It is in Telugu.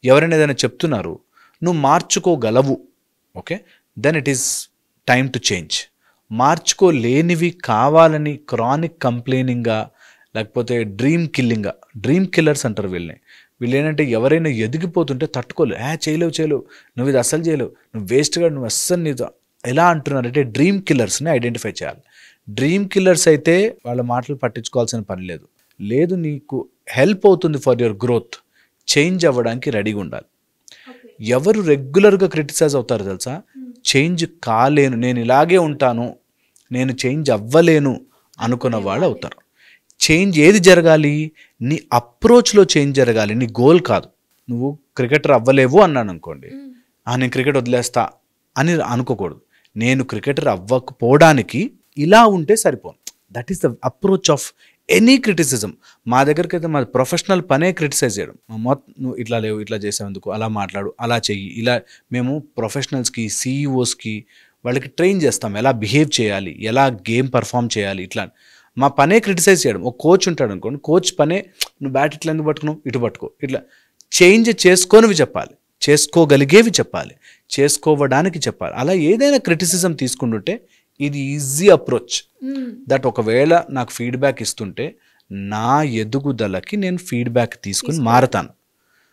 ఎవరైనా ఏదైనా చెప్తున్నారు, నువ్వు మార్చుకోగలవు, okay, then it is time to change. మార్చుకోలేనివి కావాలని క్రానిక్ కంప్లైనింగ్గా లేకపోతే డ్రీమ్ కిల్లింగ్గా, డ్రీమ్ కిల్లర్స్ అంటారు వీళ్ళని. వీళ్ళు ఏంటంటే ఎవరైనా ఎదిగిపోతుంటే తట్టుకోలేవు, చేయలేవు, నువ్వు ఇది అస్సలు చేయలేవు, నువ్వు వేస్ట్గా, నువ్వు అస్సలు నీతో ఎలా అంటున్నారంటే డ్రీమ్ కిల్లర్స్ని ఐడెంటిఫై చేయాలి. డ్రీమ్ కిల్లర్స్ అయితే వాళ్ళ మాటలు పట్టించుకోవాల్సిన పని లేదు. లేదు, నీకు హెల్ప్ అవుతుంది ఫర్ యువర్ గ్రోత్, చేంజ్ అవ్వడానికి రెడీగా ఉండాలి. ఎవరు రెగ్యులర్గా క్రిటిసైజ్ అవుతారు తెలుసా, చేంజ్ కాలేను, నేను ఇలాగే ఉంటాను, నేను చేంజ్ అవ్వలేను అనుకున్న వాళ్ళు అవుతారు. చేంజ్ ఏది జరగాలి, నీ అప్రోచ్లో చేంజ్ జరగాలి, నీ గోల్ కాదు. నువ్వు క్రికెటర్ అవ్వలేవు అన్నాను అనుకోండి, నేను క్రికెట్ వదిలేస్తా అని అనుకోకూడదు. నేను క్రికెటర్ అవ్వకపోవడానికి ఇలా ఉంటే సరిపోను. That is the approach of any criticism. మా దగ్గరికి అయితే మా ప్రొఫెషనల్ పనే క్రిటిసైజ్ చేయడం. నువ్వు ఇట్లా లేవు, ఇట్లా చేసేందుకు, అలా మాట్లాడు, అలా చెయ్యి, ఇలా. మేము ప్రొఫెషనల్స్కి, సీఈఓస్కి వాళ్ళకి ట్రైన్ చేస్తాం ఎలా బిహేవ్ చేయాలి, ఎలా గేమ్ పర్ఫామ్ చేయాలి, ఇట్లా. మా పనే క్రిటిసైజ్ చేయడం. ఒక కోచ్ ఉంటాడు అనుకోండి, కోచ్ పనే నువ్వు బ్యాట్ ఇట్లా ఎందుకు పట్టుకున్నావు, ఇటు పట్టుకో, ఇట్లా. చేంజ్ చేసుకోనివి చెప్పాలి, చేసుకోగలిగేవి చెప్పాలి, చేసుకోవడానికి చెప్పాలి. అలా ఏదైనా క్రిటిసిజం తీసుకుంటుంటే ఇది ఈజీ అప్రోచ్. దట్ ఒకవేళ నాకు ఫీడ్బ్యాక్ ఇస్తుంటే నా ఎదుగుదలకి నేను ఫీడ్బ్యాక్ తీసుకుని మారతాను.